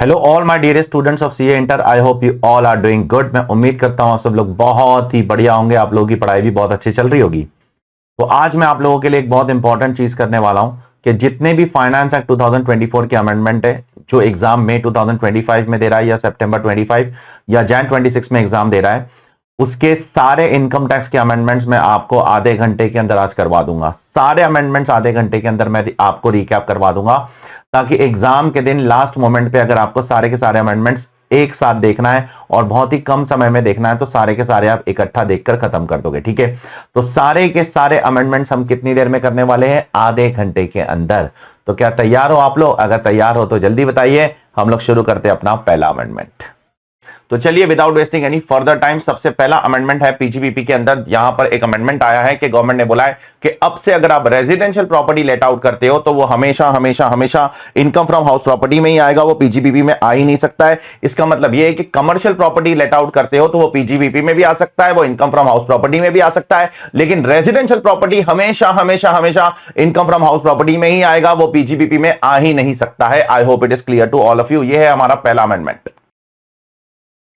Hello all my dear students of CA inter, I hope you all are doing good. मैं उम्मीद करता हूं आप सब लोग बहुत ही बढ़िया होंगे। आप लोगों की पढ़ाई भी बहुत अच्छी चल रही होगी। तो आज मैं आप लोगों के लिए एक बहुत इंपॉर्टेंट चीज करने वाला हूं कि जितने भी फाइनेंस एक्ट 2024 के अमेंडमेंट है जो एग्जाम में 2025 में दे रहा है या सितंबर 25 या जैन 26 में एग्जाम दे रहा है, उसके सारे इनकम टैक्स के अमेंडमेंट्स मैं आपको आधे घंटे के अंदर आज करवा दूंगा। सारे अमेंडमेंट्स आधे घंटे के अंदर मैं आपको रिकैप करवा दूंगा, ताकि एग्जाम के दिन लास्ट मोमेंट पे अगर आपको सारे के सारे अमेंडमेंट्स एक साथ देखना है और बहुत ही कम समय में देखना है तो सारे के सारे आप इकट्ठा देखकर खत्म कर दोगे। ठीक है, तो सारे के सारे अमेंडमेंट्स हम कितनी देर में करने वाले हैं? आधे घंटे के अंदर। तो क्या तैयार हो आप लोग? अगर तैयार हो तो जल्दी बताइए, हम लोग शुरू करते हैं अपना पहला अमेंडमेंट। तो चलिए without wasting any further time, सबसे पहला अमेंडमेंट है पीजीबीपी के अंदर। यहां पर एक अमेंडमेंट आया है कि गवर्नमेंट ने बोला है कि अब से अगर आप रेजिडेंशियल प्रॉपर्टी लेट आउट करते हो तो वो हमेशा हमेशा हमेशा इनकम फ्रॉम हाउस प्रॉपर्टी में ही आएगा, वो पीजीबीपी में आ ही नहीं सकता है। इसका मतलब ये है कि कमर्शियल प्रॉपर्टी लेट आउट करते हो तो वो पीजीबीपी में भी आ सकता है, वो इनकम फ्रॉम हाउस प्रॉपर्टी में भी आ सकता है, लेकिन रेजिडेंशियल प्रॉपर्टी हमेशा हमेशा हमेशा इनकम फ्रॉम हाउस प्रॉपर्टी में ही आएगा, वो पीजीबीपी में आ ही नहीं सकता है। I hope it is clear to all of you. ये है हमारा पहला अमेंडमेंट।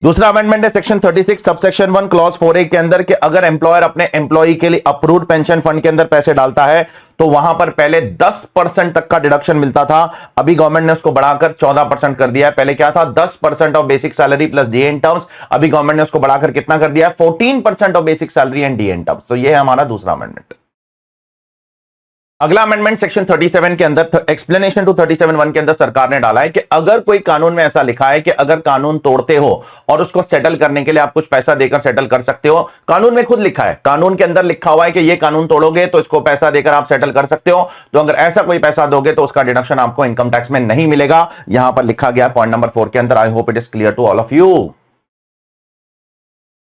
दूसरा अमेंडमेंट है सेक्शन 36 सबसेक्शन 1 क्लॉज 4A के अंदर कि अगर एम्प्लॉयर अपने एम्प्लॉय के लिए अप्रूव्ड पेंशन फंड के अंदर पैसे डालता है तो वहां पर पहले 10% तक का डिडक्शन मिलता था, अभी गवर्नमेंट ने उसको बढ़ाकर 14% कर दिया है। पहले क्या था? 10% of basic salary plus D N terms, अभी गवर्नमेंट ने उसको बढ़ाकर कितना कर दिया है? 14% of basic salary and D N terms. तो ये है हमारा दूसरा अमेंडमेंट। अगला अमेंडमेंट सेक्शन 37 के अंदर एक्सप्लेनेशन टू 37(1) के अंदर सरकार ने डाला है कि अगर कोई कानून में ऐसा लिखा है कि अगर कानून तोड़ते हो और उसको सेटल करने के लिए आप कुछ पैसा देकर सेटल कर सकते हो, कानून में खुद लिखा है, कानून के अंदर लिखा हुआ है कि ये कानून तोड़ोगे तो इसको पैसा देकर आप सेटल कर सकते हो, तो अगर ऐसा कोई पैसा दोगे तो उसका डिडक्शन आपको इनकम टैक्स में नहीं मिलेगा। यहां पर लिखा गया पॉइंट नंबर 4 के अंदर। I hope it is clear to all of you.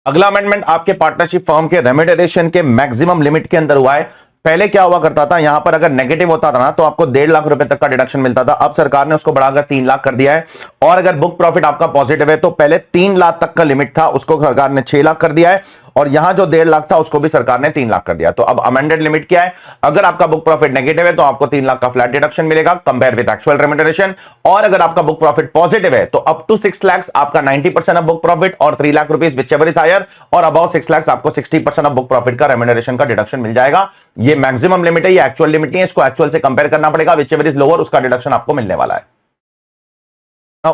अगला अमेंडमेंट आपके पार्टनरशिप फर्म के रेम्यूनरेशन के मैक्सिमम लिमिट के अंदर हुआ है। पहले क्या हुआ करता था, यहां पर अगर नेगेटिव होता था ना तो आपको 1.5 लाख रुपए तक का डिडक्शन मिलता था, अब सरकार ने उसको बढ़ाकर 3 लाख कर दिया है। और अगर बुक प्रॉफिट आपका पॉजिटिव है तो पहले 3 लाख तक का लिमिट था, उसको सरकार ने 6 लाख कर दिया है, और यहां जो 1.5 लाख था उसको भी सरकार ने 3 लाख कर दिया। तो अब अमेंडेड लिमिट क्या है? अगर आपका बुक प्रॉफिट नेगेटिव है तो आपको 3 लाख का फ्लैट डिडक्शन मिलेगा कंपेयर विद एक्चुअल रेम्यूनरेशन, और अगर आपका बुक प्रॉफिट पॉजिटिव है तो अप टू 6 लाख आपका 90% ऑफ बुक प्रॉफिट और 3 lakh rupees whichever is higher, और अबाउट 6 लाख आपको 60% ऑफ बुक प्रॉफिट का रेम्यूनरेशन का डिडक्शन मिल जाएगा। ये मैक्सिमम लिमिट है, ये एक्चुअल लिमिट नहीं है, इसको एक्चुअल से कंपेयर करना पड़ेगा, विचएवर इज लोअर उसका डिडक्शन आपको मिलने वाला है।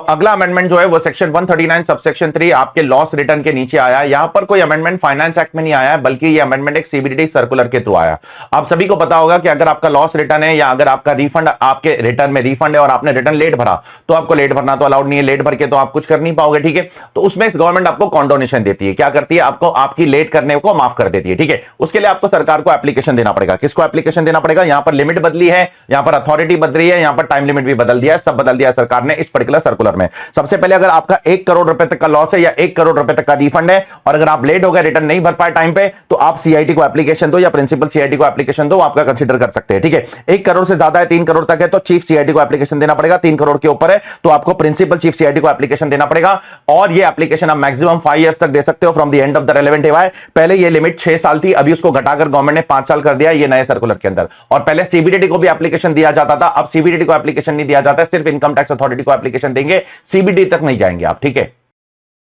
अगला अमेंडमेंट जो है वो सेक्शन 139 सबसेक्शन 3 आपके लॉस रिटर्न के नीचे आया है। यहां पर कोई अमेंडमेंट फाइनेंस एक्ट में नहीं आया है, बल्कि ये अमेंडमेंट एक सीबीडीटी सर्कुलर के थ्रू आया। आप सभी को पता होगा कि अगर आपका लॉस रिटर्न है या अगर आपका रिफंड, आपके रिटर्न में रिफंड है और आपने रिटर्न लेट भरा तो आपको लेट भरना तो अलाउड नहीं है, लेट भर के तो आप कुछ कर नहीं पाओगे। ठीक है, तो उसमें गवर्नमेंट आपको कॉन्डोनेशन देती है। क्या करती है? आपको आपकी लेट करने को माफ कर देती है। ठीक है, उसके लिए आपको सरकार को एप्लीकेशन देना पड़ेगा। किसको एप्लीकेशन देना पड़ेगा? यहां पर लिमिट बदली है, यहां पर अथॉरिटी बदली है, यहां पर टाइम लिमिट भी बदल दिया है, सब बदल दिया है सरकार ने इस पर्टिकुलर सर्कुलर में। सबसे पहले अगर आपका 1 करोड़ रुपए तक का लॉस है या 1 करोड़ रुपए तक का रिफंड है और अगर आप लेट हो गए, रिटर्न नहीं भर पाए टाइम पे, तो आप सीआईटी को एप्लीकेशन दो या प्रिंसिपल सीआईटी को एप्लीकेशन दो, आपका कंसीडर कर सकते हैं। ठीक है, 1 करोड़ से ज्यादा है, 3 करोड़ तक है तो चीफ सीआईटी को एप्लीकेशन देना पड़ेगा, 3 करोड़ के ऊपर है तो आपको प्रिंसिपल चीफ सीआईटी को एप्लीकेशन देना पड़ेगा, और ये एप्लीकेशन आप मैक्सिमम 5 इयर्स तक दे सकते हो from the end of the relevant EY. पहले ये लिमिट 6 साल थी, अभी उसको घटाकर गवर्नमेंट ने 5 साल कर दिया ये नए सर्कुलर के अंदर। और पहले सीबीडीटी को भी एप्लीकेशन दिया जाता था, अब सीबीडीटी को एप्लीकेशन नहीं दिया जाता, सिर्फ इनकम टैक्स अथॉरिटी को एप्लीकेशन देंगे, सीबीडी तक नहीं जाएंगे आप। ठीक है,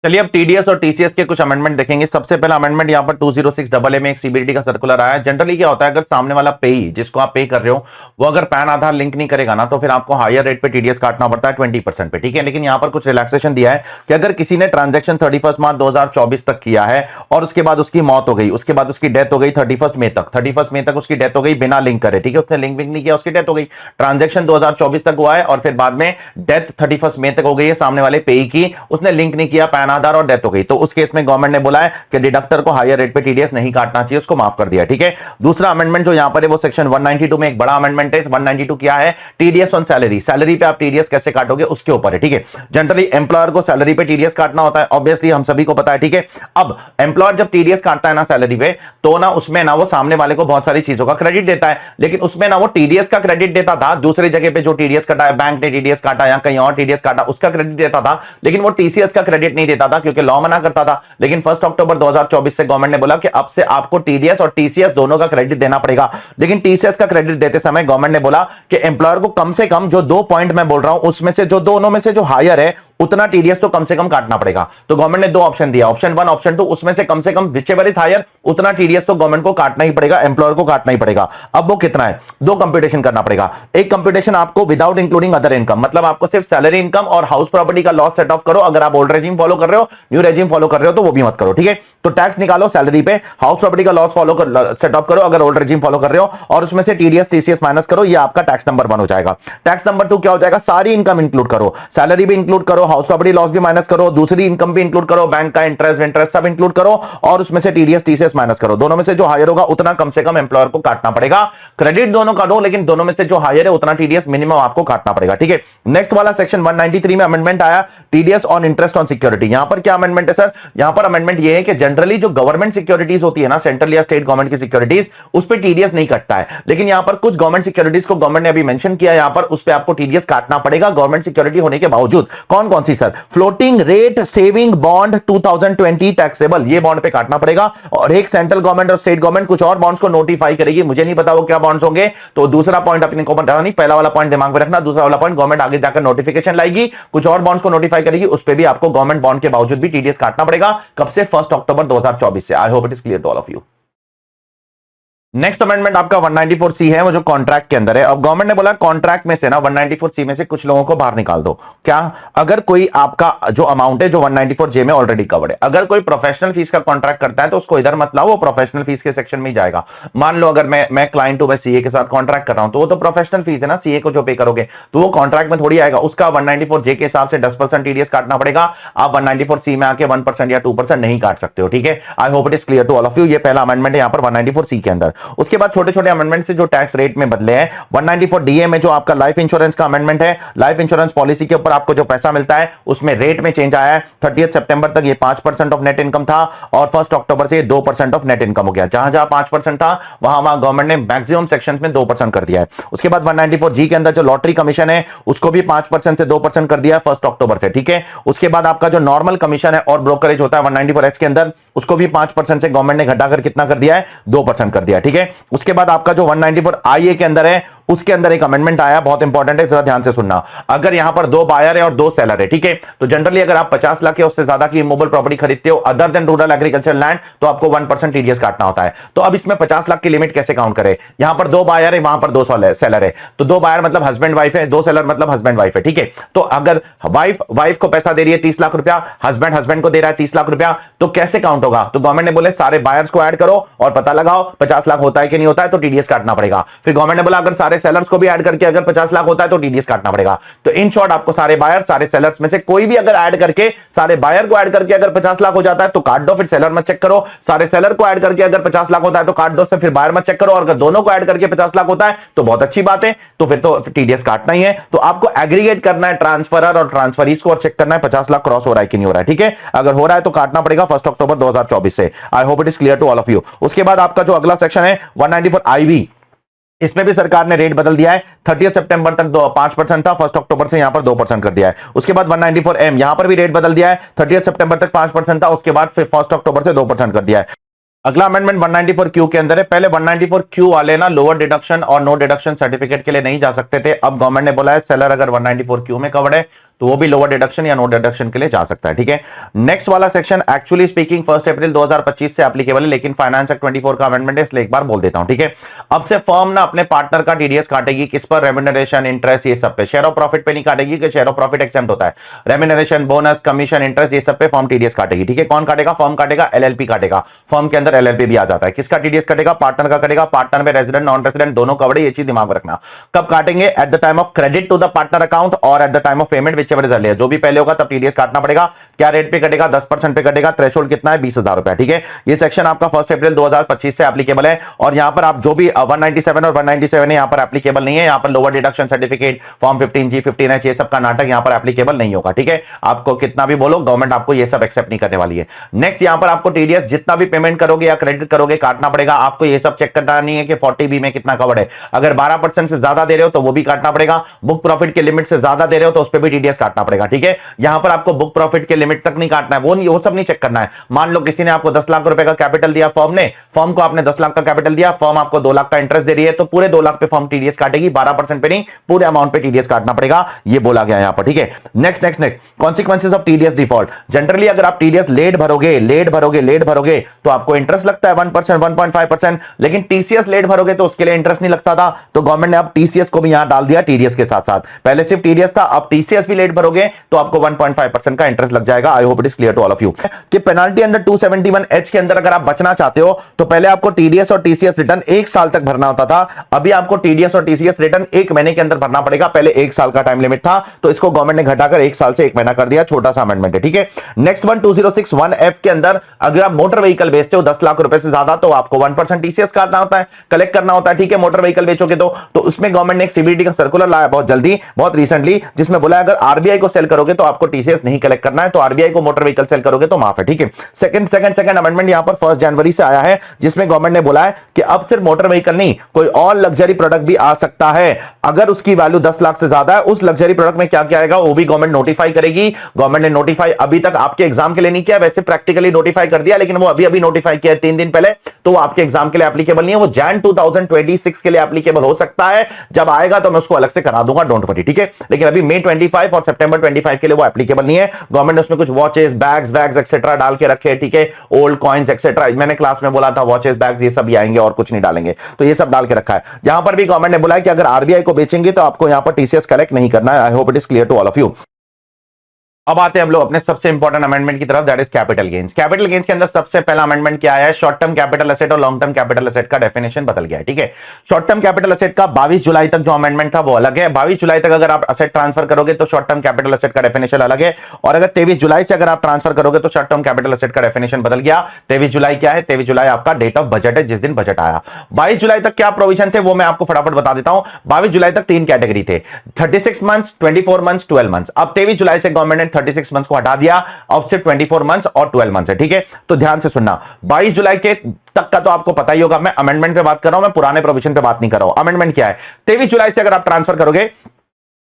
चलिए अब टीडीएस और टीसीएस के कुछ अमेंडमेंट देखेंगे। सबसे पहला अमेंडमेंट यहां पर 206AA में एक सीबीडीटी का सर्कुलर आया है। जनरली क्या होता है, अगर सामने वाला पेई जिसको आप पे कर रहे हो वो अगर पैन आधार लिंक नहीं करेगा ना तो फिर आपको हायर रेट पे टीडीएस काटना पड़ता है 20% पे। ठीक है, लेकिन यहां पर कुछ रिलैक्सेशन दिया है कि अगर किसी ने ट्रांजैक्शन 31 मार्च 2024 तक किया है और उसके बाद उसकी मौत हो गई, उसके बाद उसकी डेथ हो गई 31 मई तक उसकी डेथ हो गई बिना लिंक करे। ठीक है, उसने लिंक नहीं किया, उसकी डेथ हो गई, ट्रांजेक्शन 2024 तक हुआ है और फिर बाद में डेथ 31 मई तक हो गई है सामने वाले पेई की, उसने लिंक नहीं किया पैन आधार और डेथ हो गई, तो उस केस में गवर्नमेंट ने बोला है कि डिडक्टर को हायर रेट पे टीडीएस नहीं काटना चाहिए, उसको माफ कर दिया। ठीक है, दूसरा अमेंडमेंट जो यहां पर है वो सेक्शन 192 में एक बड़ा अमेंडमेंट है। 192 क्या है? टीडीएस ऑन सैलरी, सैलरी पे आप टीडीएस कैसे काटोगे उसके ऊपर है। ठीक है, जनरली एम्प्लॉयर को सैलरी पे टीडीएस काटना होता है, ऑब्वियसली हम सभी को पता है। ठीक है, अब एम्प्लॉयर जब टीडीएस काटता है ना सैलरी पे, तो ना उसमें ना वो सामने वाले को बहुत सारी चीजों का क्रेडिट देता है, लेकिन उसमें ना वो टीडीएस का क्रेडिट देता था, दूसरी जगह पे जो टीडीएस काटा है, बैंक ने टीडीएस काटा या कहीं और टीडीएस काटा, उसका क्रेडिट देता था, लेकिन वो टीसीएस का क्रेडिट नहीं देता देता था क्योंकि लॉ मना करता था, लेकिन 1 अक्टूबर 2024 से गवर्नमेंट ने बोला कि अब से आपको टीडीएस और टीसीएस दोनों का क्रेडिट देना पड़ेगा। लेकिन टीसीएस का क्रेडिट देते समय गवर्नमेंट ने बोला कि एम्प्लॉयर को कम से कम जो 2 पॉइंट मैं बोल रहा हूं उसमें से जो दोनों में से जो हायर है उतना टीडीएस तो कम से कम काटना पड़ेगा। तो गवर्नमेंट ने 2 ऑप्शन दिया, ऑप्शन 1 ऑप्शन 2, उसमें से कम विचेवर इज हायर उतना टीडीएस तो गवर्नमेंट को काटना ही पड़ेगा, एम्प्लॉयर को काटना ही पड़ेगा। अब वो कितना है, 2 कंप्यूटेशन करना पड़ेगा। एक कंप्यूटेशन आपको विदाउट इंक्लूडिंग अदर इनकम, मतलब आपको सिर्फ सैलरी इनकम और हाउस प्रॉपर्टी का लॉस सेट ऑफ करो। अगर आप ओल्ड रेजिम फॉलो कर रहे हो, न्यू रेजिम फॉलो कर रहे हो तो वो भी मत करो, ठीक है। तो टैक्स निकालो सैलरी पे, हाउस प्रॉपर्टी का लॉस फॉलो कर सेट ऑफ करो अगर ओल्ड रेजिम फॉलो कर रहे हो, और उसमें से टीडीएस टीसीएस माइनस करो, ये आपका टैक्स नंबर 1 हो जाएगा। टैक्स नंबर 2 क्या हो जाएगा, सारी इनकम इंक्लूड करो, सैलरी भी इंक्लूड करो, हाउस प्रॉपर्टी लॉस भी माइनस करो, दूसरी इनकम भी इंक्लूड करो, बैंक का इंटरेस्ट सब इंक्लूड करो, और उसमें से टीडीएस टीसीएस माइनस करो। दोनों में से जो हायर होगा उतना कम से कम एम्प्लॉयर को काटना पड़ेगा। क्रेडिट दोनों का दो, लेकिन दोनों में से जो हायर है उतना टीडीएस मिनिमम आपको काटना पड़ेगा, ठीक है। नेक्स्ट वाला सेक्शन 193 में अमेंडमेंट आया, TDS on interest on security. यहां पर क्या अमेंडमेंट है सर, यहां पर अमेंडमेंट ये है कि जनरली जो गवर्नमेंट सिक्योरिटीज होती है ना, सेंट्रल या स्टेट गवर्नमेंट की सिक्योरिटीज, उस पर टीडीएस नहीं कटता है, लेकिन यहां पर कुछ गवर्नमेंट सिक्योरिटीज को गवर्नमेंट ने अभी मेंशन किया, यहां पर उस पर आपको टीडीएस काटना पड़ेगा गवर्नमेंट सिक्योरिटी होने के बावजूद। कौन कौन सी sir, floating rate saving bond 2020 taxable, ये बॉन्ड पे काटना पड़ेगा। और एक सेंट्रल गवर्नमेंट और स्टेट गवर्नमेंट कुछ और बॉन्ड्स को नोटिफाई करेगी, मुझे नहीं पता वो क्या बॉन्ड्स होंगे, तो दूसरा पॉइंट अपने को बताना नहीं, पहला वाला पॉइंट दिमाग में रखना, दूसरा वाला पॉइंट गवर्नमेंट आगे जाकर नोटिफिकेशन लाएगी, कुछ और बॉन्ड्स को नोटिफाई करेगी, उस पर भी आपको गवर्नमेंट बॉन्ड के बावजूद भी टीडीएस काटना पड़ेगा। कब से, 1 अक्टूबर 2024 से। I hope it is clear to all of you. Next amendment आपका 194C है, वो जो कॉन्ट्रैक्ट के अंदर है। अब गवर्नमेंट ने बोला कॉन्ट्रैक्ट में से ना 194C में से कुछ लोगों को बाहर निकाल दो। क्या, अगर कोई आपका जो अमाउंट है जो 194J में ऑलरेडी कवर्ड है, अगर कोई प्रोफेशनल फीस का कॉन्ट्रैक्ट करता है तो उसको इधर मत लाओ, वो प्रोफेशनल फीस के सेक्शन में ही जाएगा। मान लो अगर मैं क्लाइंट हूं, मैं सीए के साथ कॉन्ट्रैक्ट कर रहा हूं, तो वो तो प्रोफेशनल फीस है ना, सीए को जो पे करोगे, तो वो कॉन्ट्रैक्ट में थोड़ी आएगा, उसका 194J के हिसाब से 10% टीडीएस काटना पड़ेगा। आप 194C में आके 1% या 2% नहीं काट सकते हो, ठीक है। I hope it is clear to all of you. ये पहला अमेंडमेंट है यहाँ पर 194C के अंदर। उसके बाद छोटे अमेंडमेंट से जो टैक्स रेट में बदले हैं, 194DA में जो आपका लाइफ इंश्योरेंस का अमेंडमेंट है, लाइफ इंश्योरेंस पॉलिसी के ऊपर आपको जो पैसा मिलता है उसमें रेट में चेंज आया है। 30 सितंबर तक ये 5% ऑफ नेट इनकम था और 1 अक्टूबर से 2% ऑफ नेट इनकम हो गया। जहां जहां 5% था वहां गवर्नमेंट ने मैक्सिमम सेक्शंस में 2% कर दिया है। उसके बाद 194G के अंदर जो लॉटरी कमीशन है उसको भी 5% से 2% कर दिया है 1 अक्टूबर से, ठीक है। उसके बाद आपका जो नॉर्मल कमीशन है और ब्रोकरेज होता है 194H के अंदर, उसको भी 5% से गवर्नमेंट ने घटाकर कितना कर दिया है, 2% कर दिया, ठीक है। उसके बाद आपका जो 194IA के अंदर है उसके अंदर एक अमेंडमेंट आया, बहुत इंपॉर्टेंट है, जरा ध्यान से सुनना। अगर यहां पर 2 बायर है और 2 सेलर है, ठीक है, तो जनरली अगर आप 50 लाख या उससे ज्यादा की इमूवेबल प्रॉपर्टी खरीदते हो other than rural agriculture land, तो आपको 1% टीडीएस काटना होता है। तो अब इसमें 50 लाख की लिमिट कैसे काउंट करें, यहां पर 2 बायर है, वहां पर 2 सेलर है, तो 2 बायर मतलब हस्बैंड वाइफ है, 2 सेलर मतलब हस्बैंड वाइफ है, ठीक है। तो अगर वाइफ को पैसा दे रही है 30 लाख रुपया, हस्बैंड को दे रहा है 30 लाख रुपया, तो कैसे काउंट होगा, तो गवर्नमेंट ने बोले सारे बायर्स को ऐड करो और पता लगाओ 50 लाख होता है कि नहीं होता है, तो टीडीएस काटना पड़ेगा। फिर गवर्नमेंट ने बोला अगर सारे सेलर्स को भी ऐड करके अगर 50 लाख होता है तो टीडीएस काटना पड़ेगा। तो इन शॉर्ट आपको सारे बायर, सारे सेलर्स में से कोई भी अगर ऐड करके, सारे बायर को ऐड करके अगर 50 लाख हो जाता है तो काट दो, फिर सेलर मत चेक करो। सारे सेलर को ऐड करके अगर 50 लाख होता है तो काट दो, फिर बायर मत चेक करो। और अगर दोनों को ऐड करके 50 लाख होता है तो बहुत अच्छी बात है, तो फिर तो टीडीएस काटना ही है। तो आपको एग्रीगेट करना है ट्रांसफरर और ट्रांसफरीज को और चेक करना है 50 लाख क्रॉस हो रहा है कि नहीं हो रहा है, ठीक है। अगर हो रहा है तो काटना पड़ेगा 1 अक्टूबर 2024 से। I hope it is clear to all of you. उसके बाद आपका जो अगला सेक्शन है 194IV, इसमें भी सरकार ने रेट बदल दिया है। 30 सितंबर तक 5% था, 1 अक्टूबर से यहां पर 2% कर दिया है। उसके बाद 194M, यहां पर भी रेट बदल दिया है। 30 सितंबर तक 5% था, उसके बाद फिर 1 अक्टूबर से 2% कर दिया है। अगला अमेंडमेंट 194Q के अंदर है। पहले 194Q वाले ना लोअर डिडक्शन और नो डिडक्शन सर्टिफिकेट के लिए नहीं जा सकते थे। अब गवर्नमेंट ने बोला है सेलर अगर 194Q में कवर्ड है तो वो भी लोअर डिडक्शन या नो डिडक्शन के लिए जा सकता है, ठीक है। नेक्स्ट वाला सेक्शन एक्चुअली स्पीकिंग 1 अप्रैल 2025 से एप्लीकेबल है, लेकिन फाइनेंस एक्ट 24 का अमेंडमेंट है, इसलिए एक बार बोल देता हूं, ठीक है। अब से फर्म ना अपने पार्टनर का टीडीएस काटेगी, किस पर, रेम्यूनरेशन, इंटरेस्ट, ये सब पे। शेयर ऑफ प्रॉफिट पे नहीं काटेगी कि शेयर ऑफ प्रॉफिट एक्सेम्प्ट होता है। रेम्यूनरेशन, बोनस, कमीशन, इंटरेस्ट, ये सब पे फर्म टीडीएस काटेगी, ठीक है। कौन काटेगा, फर्म काटेगा, एलएलपी काटेगा। फर्म के अंदर एलएलपी भी आ जाता है। किसका टीडीएस कटेगा, पार्टनर का कटेगा। पार्टनर में रेजिडेंट नॉन रेजिडेंट दोनों कवर्ड है, ये चीज दिमाग में रखना। कब काटेंगे, at the time of credit to the partner account और at the time of payment whichever is earlier, जो भी पहले होगा तब टीडीएस काटना पड़ेगा। क्या रेट पे कटेगा, 10% पे कटेगा। थ्रेशोल्ड कितना है, 20,000 रुपया, ठीक है। ये सेक्शन आपका 1 अप्रैल 2025 से एप्लीकेबल है। और यहां पर आप जो भी 197 और 197 है, यहां पर एप्लीकेबल नहीं है। यहां पर lower deduction certificate, form 15G, 15H, ये सब का नाटक यहां पर एप्लीकेबल नहीं होगा, ठीक है। आपको कितना भी बोलो, गवर्नमेंट आपको ये सब एक्सेप्ट नहीं करने वाली है। नेक्स्ट यहां पर आपको टीडीएस जितना भी पेमेंट करोगे या क्रेडिट करोगे काटना पड़ेगा। आपको ये सब चेक करना नहीं है कि 40B में कितना कवर्ड है। अगर 12% से ज्यादा दे रहे हो तो वो भी काटना पड़ेगा। बुक प्रॉफिट के लिमिट से ज्यादा दे रहे हो तो उस पर भी टीडीएस काटना पड़ेगा, ठीक है। यहां पर आपको बुक प्रॉफिट के लिमिट तक नहीं काटना है, वो सब नहीं चेक करना है। मान लो किसी ने आपको 10 लाख रुपए का कैपिटल दिया, फर्म को आपने 10 लाख का कैपिटल दिया, फर्म आपको 2 लाख का इंटरेस्ट दे रही है, तो पूरे 2 लाख पे फर्म टीडीएस काटेगी, 12% पे नहीं, पूरे अमाउंट पे टीडीएस काटना पड़ेगा, ये बोला गया यहां पर, ठीक है। Next consequences of TDS default. Generally अगर आप टीडीएस लेट भरोगे तो आपको इंटरेस्ट लगता है 1%, 1.5%, लेकिन टीसीएस लेट भरोगे तो उसके लिए इंटरेस्ट नहीं लगता था, तो गवर्नमेंट ने अब टीसीएस को भी यहां डाल दिया टीडीएस के साथ साथ। पहले सिर्फ टीडीएस था, अब टीसीएस भी लेट भरोगे तो आपको 1.5% का इंटरेस्ट लग जाएगा। I hope it is clear to all of you कि पेनाल्टी अंडर 271H के अंदर अगर आप बचना चाहते हो तो पहले आपको टीडीएस और टीसीएस रिटर्न 1 साल तक भरना होता था, अभी आपको टीडीएस और टीसीएस रिटर्न 1 महीने के अंदर भरना पड़ेगा। पहले 1 साल का टाइम लिमिट था, तो इसको गवर्नमेंट ने घटाकर 1 साल से 1 महीना कर दिया, छोटा सा अमेंडमेंट है, ठीक है। नेक्स्ट वन 2061F के अंदर अगर आप मोटर व्हीकल बेचते हो 10 लाख रुपए से ज्यादा तो आपको 1% टीसीएस काटना होता है, कलेक्ट करना होता है, ठीक है। मोटर व्हीकल बेचोगे तो उसमें गवर्नमेंट ने एक सीबीडी का सर्कुलर लाया बहुत जल्दी, बहुत रिसेंटली, जिसमें बोला अगर आरबीआई को सेल करोगे तो आपको टीसीएस नहीं कलेक्ट करना है, तो आरबीआई को मोटर व्हीकल सेल करोगे तो माफ है, ठीक है। सेकंड अमेंडमेंट यहां पर 1 जनवरी से आया है, जिसमें गवर्नमेंट ने बोला है कि अब सिर्फ मोटर व्हीकल नहीं, कोई और लग्जरी प्रोडक्ट भी आ सकता है अगर उसकी वैल्यू 10 लाख से ज्यादा है। उस लग्जरी प्रोडक्ट में क्या क्या आएगा वो भी गवर्नमेंट नोटिफाई करेगी। गवर्नमेंट ने नोटिफाई अभी तक आपके एग्जाम के लिए नहीं किया, वैसे प्रैक्टिकली नोटिफाई कर दिया, लेकिन वो अभी नोटिफाई किया 3 दिन पहले, तो वो आपके एग्जाम के लिए एप्लीकेबल नहीं है, वो जैन 2026 के लिए एप्लीकेबल हो सकता है। जब आएगा तो मैं उसको अलग से करा दूंगा, डोंट वरी, ठीक है। लेकिन अभी मई 25 और सितंबर 25 के लिए वो एप्लीकेबल नहीं है। गवर्नमेंट ने उसमें कुछ वॉचेस, बैग्स एक्सेट्रा डाल के रखे, ठीक है, ओल्ड कॉइन्स एक्सेट्रा, मैंने क्लास में बोला था वॉचेस, बैग्स ये सब भी आएंगे और कुछ नहीं डालेंगे, तो ये सब डाल के रखा है। यहां पर भी गवर्नमेंट ने बोला है कि अगर आरबीआई को बेचेंगे तो आपको यहां पर टीसीएस कलेक्ट नहीं करना है। I hope it is clear to all of you. अब आते हैं हम लोग अपने सबसे इंपॉर्टेंट अमेंडमेंट की तरफ, that is capital gains. Capital gains के अंदर सबसे पहला अमेंडमेंट क्या है, शॉर्ट टर्म कैपिटल एसेट और लॉन्ग टर्म कैपिटल एसेट का डेफिनेशन बदल गया है, ठीक है। शॉर्ट टर्म कैपिटल एसेट का 22 जुलाई तक जो अमेंडमेंट था वो अलग है। 22 जुलाई तक अगर आप एसेट ट्रांसफर करोगे तो शॉर्ट टर्म कैपिटल एसेट का डेफिनेशन अलग है, और अगर 23 जुलाई से अगर आप ट्रांसफर करोगे तो शॉर्ट टर्म कैपिटल एसेट का डेफिनेशन बदल गया। 23 जुलाई क्या है, 23 जुलाई आपका डेट ऑफ बजट है, जिस दिन बजट आया। 22 जुलाई तक क्या प्रोविजन थे वो मैं आपको फटाफट बता देता हूं। 22 जुलाई तक 3 कैटेगरी थे, 36 मंथ्स, 24 मंथ्स, 12 मंथ्स। अब 23 जुलाई से गवर्नमेंट ने 36 मंथ्स को हटा दिया, अब सिर्फ 24 मंथ्स और 12 मंथ्स है, ठीक है। तो ध्यान से सुनना, 22 जुलाई के तक का तो आपको पता ही होगा, मैं अमेंडमेंट पे बात कर रहा हूं, मैं पुराने प्रोविजन पे बात नहीं कर रहा हूं। अमेंडमेंट क्या है, 23 जुलाई से अगर आप ट्रांसफर करोगे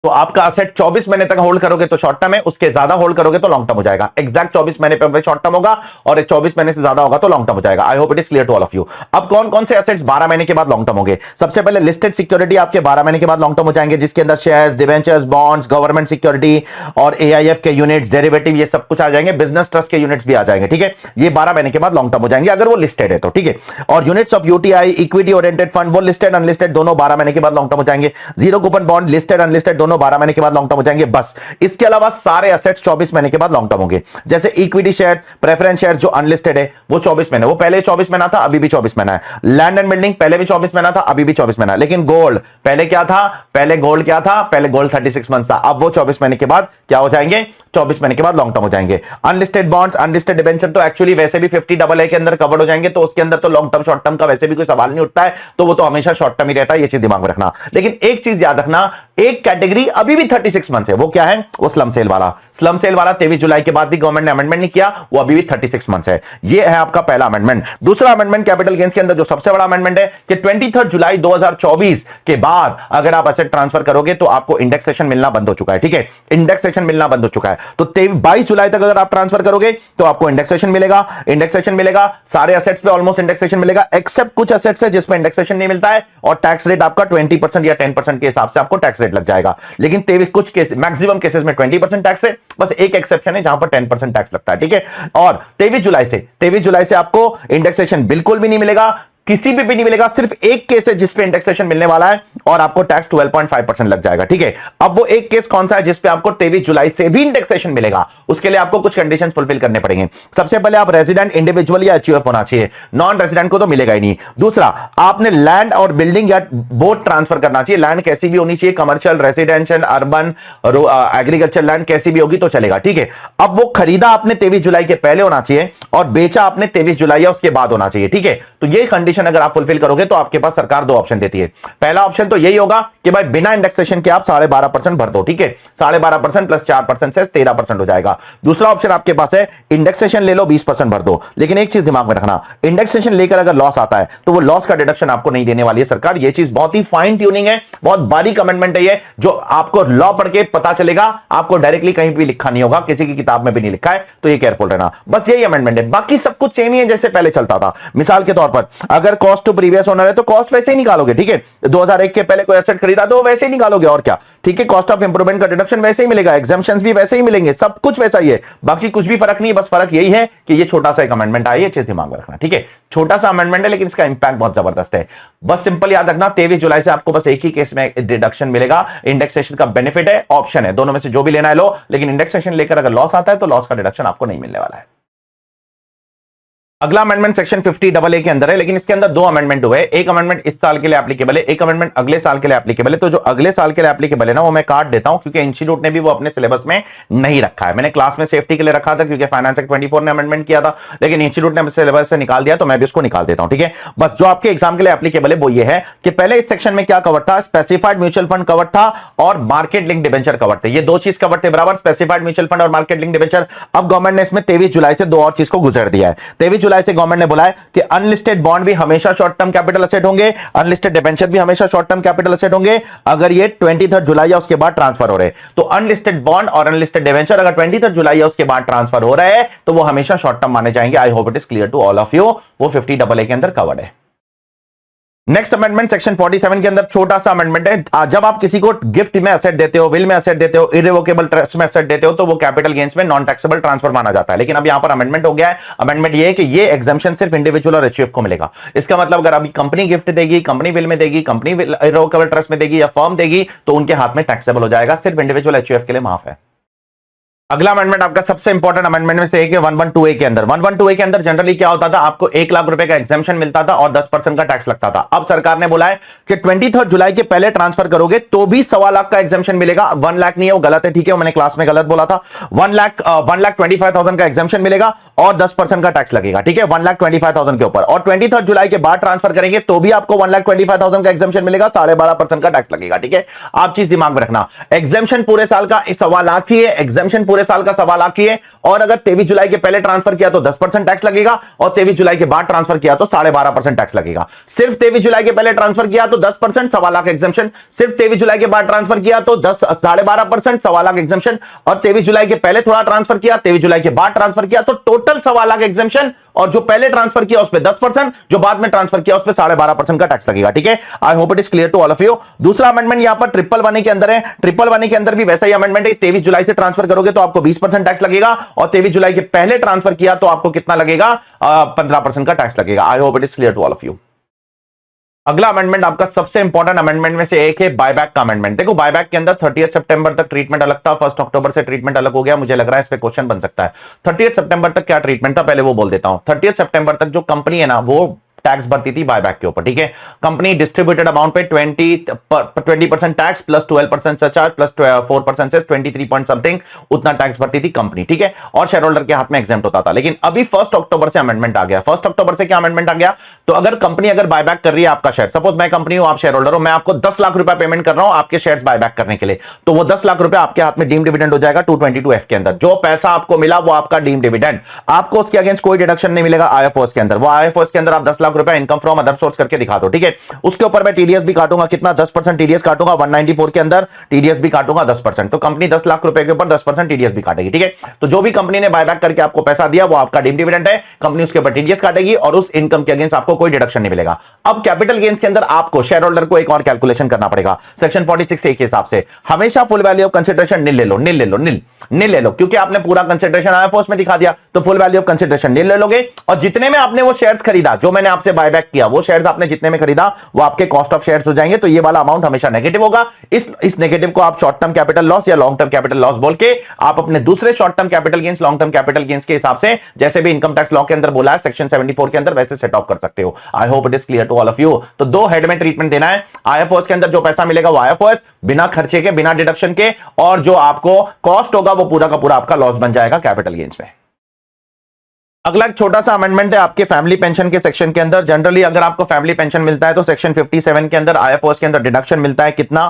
तो आपका असेट 24 महीने तक होल्ड करोगे तो शॉर्ट टर्म है, उसके ज्यादा होल्ड करोगे तो लॉन्ग टर्म हो जाएगा। एग्जैक्ट 24 महीने पे शॉर्ट टर्म होगा और 24 महीने से ज्यादा होगा तो लॉन्ग टर्म हो जाएगा। I hope it is clear to all of you. अब कौन कौन से असेट्स 12 महीने के बाद लॉन्ग टर्म होंगे? सबसे पहले लिस्टेड सिक्योरिटी आपके 12 महीने के बाद लॉन्ग टर्म हो जाएंगे, जिसके अंदर shares, debentures, bonds, government security और एआईएफ के यूनिट, डेरिवेटिव, ये सब कुछ आ जाएंगे। बिजनेस ट्रस्ट के यूनिट्स भी आ जाएंगे, ठीक है। ये 12 महीने के बाद लॉन्ग टर्म हो जाएंगे अगर वो लिस्टेड है तो, ठीक है। और units of UTI, equity oriented fund, वो लिस्टेड अनलिस्टेड दोनों 12 महीने के बाद लॉन्ग टर्म हो जाएंगे। Zero coupon bond listed unlisted दोनों 12 महीने के बाद लॉन्ग टर्म हो जाएंगे, बस। इसके अलावा सारे असेट्स 24 महीने के बाद लॉन्ग टर्म होंगे। जैसे इक्विटी शेयर, प्रेफरेंस शेयर जो अनलिस्टेड है वो 24 महीने, वो पहले 24 महीना था, अभी भी 24 महीना है। लैंड एंड बिल्डिंग पहले भी 24 महीना था, अभी भी 24 महीना है। लेकिन गोल्ड पहले क्या था, पहले गोल्ड 36 मंथ था, अब वो 24 महीने के बाद क्या हो जाएंगे, 24 महीने के बाद लॉन्ग टर्म हो जाएंगे। अनलिस्टेड बॉन्ड्स, अनलिस्टेड डिबेंचर तो एक्चुअली वैसे भी 50AA के अंदर कवर्ड हो जाएंगे, तो उसके अंदर तो लॉन्ग टर्म शॉर्ट टर्म का वैसे भी कोई सवाल नहीं उठता है, तो वो तो हमेशा शॉर्ट टर्म ही रहता है, ये चीज दिमाग में रखना। लेकिन एक चीज याद रखना, एक कैटेगरी अभी भी 36 मंथ है, वो क्या है, वो स्लम सेल वाला। स्लम सेल वाला 23 जुलाई के बाद भी गवर्नमेंट ने अमेंडमेंट नहीं किया, वो अभी भी 36 मंथ है। ये है आपका पहला अमेंडमेंट। दूसरा अमेंडमेंट कैपिटल गेन्स के अंदर जो सबसे बड़ा अमेंडमेंट है कि 23 जुलाई 2024 के बाद अगर आप एसेट ट्रांसफर करोगे तो आपको इंडेक्सेशन मिलना बंद हो चुका है, ठीक है। इंडेक्सेशन मिलना बंद हो चुका है, तो 22 जुलाई तक अगर आप ट्रांसफर करोगे तो आपको इंडेक्सेशन मिलेगा। इंडेक्सेशन मिलेगा, सारे एसेट्स पे ऑलमोस्ट इंडेक्सेशन मिलेगा, एक्सेप्ट कुछ एसेट्स है जिसमें इंडेक्सेशन नहीं मिलता है, और टैक्स रेट आपका 20% या 10% के हिसाब से आपको टैक्स रेट लग जाएगा। लेकिन 23 कुछ केस, मैक्सिमम केसेस में 20% टैक्स है, बस एक एक्सेप्शन है जहां पर 10% टैक्स लगता है, ठीक है। और 23 जुलाई से आपको इंडेक्सेशन बिल्कुल भी नहीं मिलेगा, किसी भी नहीं मिलेगा, सिर्फ एक केस है जिसपे इंडेक्सेशन मिलने वाला है और आपको टैक्स 12.5% लग जाएगा, ठीक है। अब वो एक केस कौन सा है जिसपे आपको 23 जुलाई से भी इंडेक्सेशन मिलेगा, उसके लिए आपको कुछ कंडीशंस फुलफिल करने पड़ेंगे। सबसे पहले आप रेजिडेंट, इंडिविजुअल या एचयूएफ होना चाहिए, नॉन रेजिडेंट को तो मिलेगा ही नहीं। दूसरा, आपने लैंड और बिल्डिंग या बोट ट्रांसफर करना चाहिए, लैंड कैसी भी होनी चाहिए, commercial, residential, urban, agriculture land कैसी भी होगी तो चलेगा, ठीक है। अब वो खरीदा आपने 23 जुलाई के पहले होना चाहिए और बेचा आपने 23 जुलाई या उसके बाद होना चाहिए, ठीक है। तो ये कंडीशन अगर आप फुलफिल करोगे तो आपके पास सरकार 2 ऑप्शन देती है। पहला ऑप्शन तो यही होगा कि भाई बिना इंडेक्सेशन के आप 12.5% भर दो, ठीक है, 12.5% प्लस 4% से 13% हो जाएगा। दूसरा ऑप्शन आपके पास है इंडेक्सेशन ले लो 20% भर दो, लेकिन एक चीज दिमाग में रखना, इंडेक्सेशन लेकर अगर लॉस आता है तो वो लॉस का डिडक्शन आपको नहीं देने वाली है सरकार। ये चीज बहुत ही फाइन ट्यूनिंग है, बहुत बारीक अमेंडमेंट है ये, जो आपको लॉ पढ़ के पता चलेगा, आपको डायरेक्टली कहीं भी लिखा नहीं होगा, किसी की किताब में भी नहीं लिखा है, तो ये केयरफुल रहना। बस यही अमेंडमेंट है, बाकी सब कुछ सेम ही है जैसे पहले चलता था। मिसाल के तौर पर अगर कॉस्ट टू प्रीवियस ओनर है तो कॉस्ट वैसे ही निकालोगे, ठीक है, 2001 के पहले कोई एसेट खरीदा तो वैसे ही निकालोगे, और क्या, ठीक है, कॉस्ट ऑफ इंप्रूवमेंट का डिडक्शन वैसे ही मिलेगा, एग्जाम्पशंस भी वैसे ही मिलेंगे, सब कुछ वैसा ही है, बाकी कुछ भी फर्क नहीं, बस फर्क यही है कि ये छोटा सा एक अमेंडमेंट आई है, अच्छे से दिमाग में रखना, ठीक है, छोटा सा अमेंडमेंट है लेकिन इसका इंपैक्ट बहुत जबरदस्त है। बस सिंपल याद रखना 23 जुलाई से आपको बस एक ही केस में डिडक्शन मिलेगा, इंडेक्सेशन का बेनिफिट है, ऑप्शन है, दोनों में से जो भी लेना है लो, लेकिन इंडेक्सेशन लेकर अगर लॉस आता है तो लॉस का डिडक्शन आपको नहीं मिलने वाला है। अगला अमेंडमेंट सेक्शन 50AA के अंदर है, लेकिन इसके अंदर दो अमेंडमेंट हुए, एक अमेंडमेंट इस साल के लिए एप्लीकेबल है, एक अमेंडमेंट अगले साल के लिए एप्लीकेबल है। तो जो अगले साल के लिए एप्लीकेबल है ना, वो मैं काट देता हूं क्योंकि इंस्टीट्यूट ने भी वो अपने सिलेबस में नहीं रखा है। मैंने क्लास में सेफ्टी के लिए रखा था क्योंकि फाइनेंस एक्ट 24 ने अमेंडमेंट किया था, लेकिन इंस्टीट्यूट ने सिलेबस से निकाल दिया, तो मैं भी उसको निकाल देता हूं, ठीक है। बस जो आपके एग्जाम के लिए एप्लीकेबल है वो ये है कि पहले इस सेक्शन में क्या कवर था, स्पेसिफाइड म्यूचुअल फंड कवर था और मार्केट लिंक डिबेंचर कवर थे, ये दो चीज कवर थे बराबर, स्पेसिफाइड म्यूचुअल फंड और मार्केट लिंक डिबेंचर। अब गवर्नमेंट ने इसमें 23 जुलाई से दो और चीज को गुजर दिया है। 23 जुलाई से गवर्नमेंट ने बोला कि अनलिस्टेड बॉन्ड भी हमेशा शॉर्ट टर्म कैपिटल असेट होंगे, अनलिस्टेड डिबेंचर भी हमेशा शॉर्ट टर्म कैपिटल असेट होंगे अगर ये 23 जुलाई या उसके बाद ट्रांसफर हो रहे। तो अनलिस्टेड बॉन्ड और अनलिस्टेड डिबेंचर अगर 23 जुलाई या उसके बाद ट्रांसफर हो रहे हैं तो वो हमेशा शॉर्ट टर्म माने जाएंगे। I hope it is clear to all of you, वो 50AA के अंदर कवर्ड है। नेक्स्ट अमेंडमेंट सेक्शन 47 के अंदर छोटा सा अमेंडमेंट है, जब आप किसी को गिफ्ट में असेट देते हो, विल में असेट देते हो, इरिवोकेबल ट्रस्ट में असेट देते हो तो वो कैपिटल गेन्स में नॉन टैक्सेबल ट्रांसफर माना जाता है। लेकिन अब यहां पर अमेंडमेंट हो गया है, अमेंडमेंट ये है कि ये एग्जम्पशन सिर्फ इंडिविजुअल और एचयूएफ को मिलेगा। इसका मतलब अगर अभी कंपनी गिफ्ट देगी, कंपनी विल में देगी, कंपनी इरिवोकेबल ट्रस्ट में देगी या फर्म देगी तो उनके हाथ में टैक्सेबल हो जाएगा, सिर्फ इंडिविजुअल एचयूएफ के लिए माफ है। अगला अमेंडमेंट आपका सबसे इंपॉर्टेंट अमेंडमेंट में से एक है 112A के अंदर। 112A के अंदर जनरली क्या होता था, आपको 1 लाख रुपए का एग्जेम्पशन मिलता था और 10% का टैक्स लगता था। अब सरकार ने बोला है कि 23 जुलाई के पहले ट्रांसफर करोगे तो भी 1.25 लाख का एग्जेम्पशन मिलेगा। 1 लाख नहीं है, वो गलत है, ठीक है, मैंने क्लास में गलत बोला था। 1,25,000 का एग्जेम्पशन मिलेगा और 10% का टैक्स लगेगा, ठीक है, 1,25,000 के ऊपर। और 23 जुलाई के बाद ट्रांसफर करेंगे तो भी आपको 1,25,000 का एग्जेम्पशन मिलेगा, 12.5% का टैक्स लगेगा, ठीक है। आप चीज दिमाग में रखना, एग्जेम्पशन पूरे साल का 1.25 लाख ही है, एग्जेम्पशन पूरे साल का 1.25 लाख ही है। और अगर 23 जुलाई के पहले ट्रांसफर किया तो 10% टैक्स लगेगा और 23 जुलाई के बाद ट्रांसफर किया तो 12.5% टैक्स लगेगा। सिर्फ 23 जुलाई के पहले ट्रांसफर किया तो 10%, 1.25 लाख एग्जेम्पशन। सिर्फ 23 जुलाई के बाद ट्रांसफर किया तो 12.5%, 1.25 लाख एग्जेम्पशन। और 23 जुलाई के पहले थोड़ा ट्रांसफर किया, 23 जुलाई के बाद ट्रांसफर किया तो टोटल 1.25 लाख एग्जेम्पशन। और जो पहले ट्रांसफर किया उस पर 10%, जो बाद में ट्रांसफर किया उस पर 12.5% का टैक्स लगेगा, ठीक है। I hope it is clear to all of you. दूसरा अमेंडमेंट यहां पर 111 के अंदर है। 111 के अंदर भी वैसा ही अमेंडमेंट है, 23 जुलाई से ट्रांसफर करोगे तो आपको 20% टैक्स लगेगा और 23 जुलाई के पहले ट्रांसफर किया तो आपको कितना लगेगा, 15% का टैक्स लगेगा। I hope it is clear to all of you. अगला अमेंडमेंट आपका सबसे इंपॉर्टेंट अमेंडमेंट में से एक है बायबैक का अमेंडमेंट। देखो बायबैक के अंदर 30 सितंबर तक ट्रीटमेंट अलग था, 1 अक्टूबर से ट्रीटमेंट अलग हो गया। मुझे लग रहा है इस पे क्वेश्चन बन सकता है। 30 सितंबर तक क्या ट्रीटमेंट था पहले वो बोल देता हूं। 30 सितंबर तक जो कंपनी है ना वो टैक्स भरती थी बायबैक के ऊपर, ठीक है। कंपनी डिस्ट्रीब्यूटेड अमाउंट पे 20% टैक्स प्लस 12% सरचार्ज प्लस 4% से 23 पॉइंट समथिंग उतना टैक्स भरती थी कंपनी, ठीक है। और शेयर होल्डर के हाथ में एग्जेम्प्ट होता था। लेकिन अभी 1 अक्टूबर से अमेंडमेंट आ गया। 1 अक्टूबर से क्या अमेंडमेंट आ गया, तो अगर कंपनी अगर बायबैक कर रही है आपका शेयर, सपोज मैं कंपनी हूं, आप शेयर होल्डर हो, मैं आपको 10 लाख रुपए पेमेंट कर रहा हूं आपके शेयर बायबैक करने के लिए, तो वो 10 लाख रुपए आपके हाथ में डीम डिविडेंड हो जाएगा 222F के अंदर। जो पैसा आपको मिला वो आपका डीम डिविडेंड, आपको उसके अगेंस्ट कोई डिडक्शन नहीं मिलेगा IFOs के अंदर। वो IFOs के अंदर आप 10 लाख रुपए इनकम फ्रॉम अदर सोर्स करके दिखा दो, ठीक है। उसके ऊपर मैं टीडीएस भी काटूंगा, कितना 10% टीडीएस काटूंगा, 194 के अंदर टीडीएस भी काटूंगा 10%। तो कंपनी 10 लाख रुपए के ऊपर 10% टीडीएस भी काटेगी, ठीक है। तो जो भी कंपनी ने बायबैक करके आपको पैसा दिया वो आपका डीम डिविडेंड है, कंपनी उसके ऊपर टीडीएस काटेगी और उस इनकम के अगेंस्ट आपको कोई डिडक्शन नहीं मिलेगा। अब कैपिटल गेन्स के अंदर आपको शेयर होल्डर को एक और कैलकुलेशन करना पड़ेगा सेक्शन 46A के हिसाब से। हमेशा फुल वैल्यू ऑफ कंसिडरेशन नील ले लो, नील ले लो, नील ले लो, क्योंकि आपने पूरा कंसिडरेशन IFOs में दिखा दिया तो फुल वैल्यू ऑफ कंसिडरेशन नील ले लोगे। और जितने में आपने वो शेयर्स खरीदा, जो मैंने आपसे बायबैक किया, वो शेयर्स आपने जितने में खरीदा वो आपके कॉस्ट ऑफ शेयर्स हो जाएंगे। तो ये वाला अमाउंट हमेशा नेगेटिव होगा। इस नेगेटिव को आप शॉर्ट टर्म कैपिटल लॉस या लॉन्ग टर्म कैपिटल लॉस बोल के आप अपने दूसरे short term capital gains, long term capital gains के हिसाब से जैसे भी इनकम टैक्स लॉ के अंदर बोला है सेक्शन 74 के अंदर वैसे सेट ऑफ कर सकते हो। I hope it is clear to all of you. तो दो हेड में ट्रीटमेंट देना है। IFOs के अंदर जो पैसा मिलेगा वो IFOs बिना खर्चे के, बिना डिडक्शन के, और जो आपको कॉस्ट होगा वो पूरा का पूरा आपका लॉस बन जाएगा कैपिटल गेन्स में। अगला एक छोटा सा अमेंडमेंट है आपके फैमिली पेंशन के सेक्शन के अंदर। जनरली अगर आपको फैमिली पेंशन मिलता है तो सेक्शन 57 के अंदर आईएफओएस के अंदर डिडक्शन मिलता है कितना,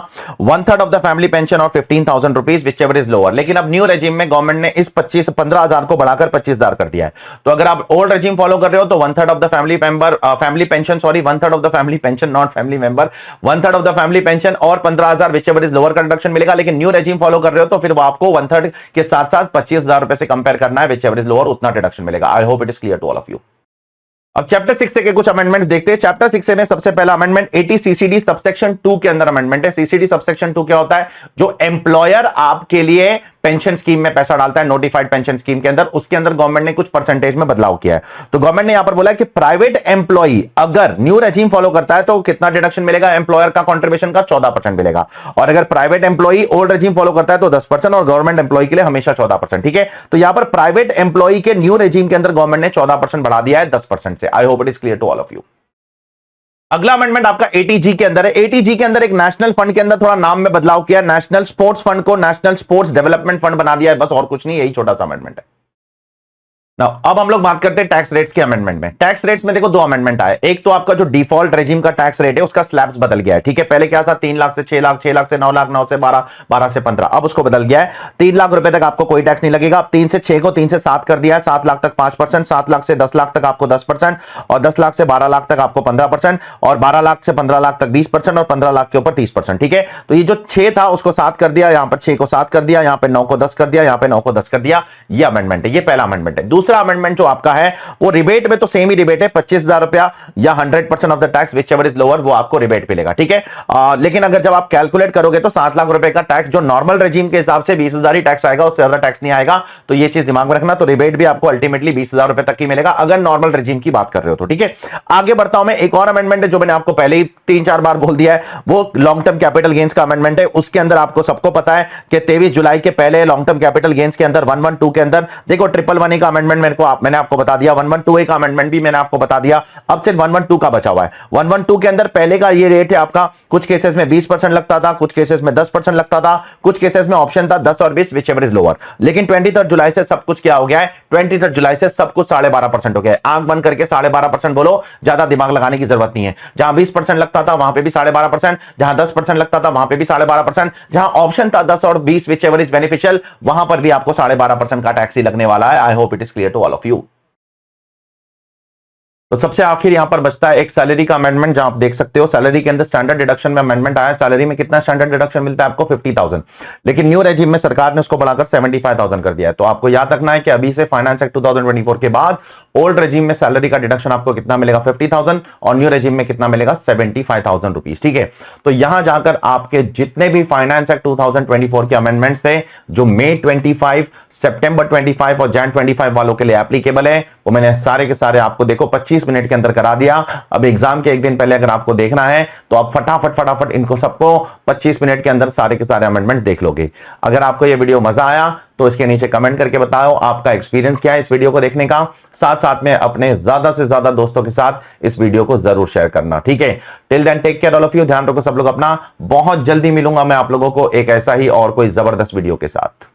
1/3 ऑफ द फैमिली पेंशन और 15,000 rupees which ever is lower. लेकिन अब न्यू रेजिम में गवर्नमेंट ने इस 15,000 को बढ़ाकर 25,000 कर दिया है। तो अगर आप ओल्ड रेजिम फॉलो कर रहे हो तो 1/3 of the family member family pension, sorry 1/3 of the family pension, not family member, 1/3 of the family pension और 15,000 विच एवर इज लोअर का डिडक्शन मिलेगा। लेकिन न्यू रेजिम फॉलो कर रहे हो तो फिर वो आपको 1/3 के साथ साथ 25,000 रुपए से कंपेयर करना है, विच एवर इज लोअर उतना डिडक्शन मिलेगा। I hope it is clear to all of you. अब चैप्टर 6 के कुछ अमेंडमेंट देखते हैं। चैप्टर 6 में सबसे पहला अमेंडमेंट 80 सीसीडी सबसेक्शन 2 के अंदर अमेंडमेंट है। सीसीडी सबसेक्शन 2 क्या होता है? जो एम्प्लॉयर आपके लिए पेंशन स्कीम में पैसा डालता है, नोटिफाइड पेंशन स्कीम के अंदर, उसके अंदर गवर्नमेंट ने कुछ परसेंटेज में बदलाव किया है। तो गवर्नमेंट ने यहां पर बोला कि प्राइवेट एम्प्लॉई अगर न्यू रेजिम फॉलो करता है तो कितना डिडक्शन मिलेगा? एम्प्लॉयर का कंट्रीब्यूशन का 14% मिलेगा। और अगर private employee old regime follow करता है तो 10% और गवर्नमेंट एम्प्लॉई के लिए हमेशा 14%। ठीक है, तो यहां पर प्राइवेट एम्प्लॉई के न्यू रेजिम के अंदर गवर्नमेंट ने 14% बढ़ा दिया है 10% से। I hope it is clear to all of you. अगला अमेंडमेंट आपका 80G के अंदर है। 80G के अंदर एक नेशनल फंड के अंदर थोड़ा नाम में बदलाव किया, नेशनल स्पोर्ट्स फंड को नेशनल स्पोर्ट्स डेवलपमेंट फंड बना दिया है, बस और कुछ नहीं, यही छोटा सा अमेंडमेंट है। अब हम लोग बात करते हैं टैक्स रेट्स के अमेंडमेंट में। टैक्स रेट्स में देखो दो अमेंडमेंट आए। एक तो आपका जो डिफॉल्ट रेजिम का टैक्स रेट है उसका स्लैब्स बदल गया है। ठीक है, पहले क्या था? 3 लाख से 6 लाख, 6 लाख से 9 लाख, 9 से 12, 12 से 15। अब उसको बदल गया है, 3 लाख रुपए तक आपको कोई टैक्स नहीं लगेगा। अब 3 से 6 को 3 से 7 कर दिया है, 7 लाख तक 5%, 7 लाख से 10 लाख तक आपको 10% और 10 लाख से 12 लाख तक आपको 15% और 12 लाख से 15 लाख तक 20% और 15 लाख के ऊपर 30%। ठीक है, तो ये जो 6 था उसको 7 कर दिया, यहां पर 6 को 7 कर दिया, यहां पे 9 को 10 कर दिया, यहां पे 9 को 10 कर दिया। ये अमेंडमेंट है, ये पहला अमेंडमेंट है। दूसरा अमेंडमेंट जो आपका है वो रिबेट में तो सेम ही रिबेट है, 25,000 रुपया या 100% of the tax which ever is lower वो आपको रिबेट मिलेगा। ठीक है, लेकिन अगर जब आप कैलकुलेट करोगे तो 7 लाख रुपए का टैक्स जो नॉर्मल रेजिम के हिसाब से 20,000 ही टैक्स आएगा, उससे ज्यादा टैक्स नहीं आएगा। तो ये चीज दिमाग में रखना। तो रिबेट भी आपको अल्टीमेटली 20,000 रुपए तक ही मिलेगा अगर नॉर्मल रेजिम की बात कर रहे हो तो। ठीक है, आगे बढ़ता हूं मैं। एक और अमेंडमेंट है जो मैंने आपको पहले ही 3-4 बार बोल दिया है, वो लॉन्ग टर्म कैपिटल गेन्स का अमेंडमेंट है। उसके अंदर आपको सबको पता है कि 23 जुलाई के पहले लॉन्ग टर्म कैपिटल गेन्स के अंदर 112 के अंदर देखो 111 का अमेंडमेंट मैंने आपको बता दिया, 112 का अमेंडमेंट भी मैंने आपको बता दिया। अब सिर्फ 112 का बचा हुआ है। 112 के अंदर पहले का ये रेट है आपका, कुछ केसेस में 20% लगता था, कुछ केसेस में 10% लगता था, कुछ केसेस में ऑप्शन था 10 और 20 विच एवर इज लोअर। लेकिन 23 जुलाई से सब कुछ क्या हो गया है? 23 जुलाई से सब कुछ 12.5% हो गया है। आंख बंद करके 12.5% बोलो, ज्यादा दिमाग लगाने की जरूरत नहीं है। जहां 20% लगता था वहां पे भी 12.5%, जहां 10% लगता था वहां पे भी 12.5%, जहां ऑप्शन था 10 और 20 विच एवर इज बेनिफिशियल, वहां पर भी आपको 12.5% का टैक्स ही लगने वाला है। I hope it is clear to all of you. तो सबसे आखिर यहां पर बचता है एक सैलरी का अमेंडमेंट, जहां आप देख सकते हो सैलरी के अंदर स्टैंडर्ड डिडक्शन में अमेंडमेंट आया। सैलरी में कितना स्टैंडर्ड डिडक्शन मिलता है आपको? 50,000। लेकिन न्यू रेजिम में सरकार ने उसको बढ़ाकर 75,000 कर दिया है। तो आपको याद रखना है कि अभी से फाइनेंस एक्ट 2024 के बाद ओल्ड रेजिम में सैलरी का डिडक्शन आपको कितना मिलेगा? 50,000 और न्यू रेजिम में कितना मिलेगा? 75,000 रुपीज। ठीक है, तो यहां जाकर आपके जितने भी फाइनेंस एक्ट 2024 के अमेंडमेंट्स थे जो मई 25, सितंबर 25 और जैन 25 वालों के लिए एप्लीकेबल है, वो मैंने सारे के सारे आपको देखो 25 मिनट के अंदर करा दिया। अब एग्जाम के एक दिन पहले अगर आपको देखना है तो आप फटाफट इनको सबको 25 मिनट के अंदर सारे के सारे अमेंडमेंट देख लोगे। अगर आपको ये वीडियो मजा आया तो इसके नीचे कमेंट करके बताओ आपका एक्सपीरियंस क्या है इस वीडियो को देखने का। साथ साथ में अपने ज्यादा से ज्यादा दोस्तों के साथ इस वीडियो को जरूर शेयर करना। ठीक है, till then take care all of you. ध्यान रखो सब लोग अपना। बहुत जल्दी मिलूंगा मैं आप लोगों को एक ऐसा ही और कोई जबरदस्त वीडियो के साथ।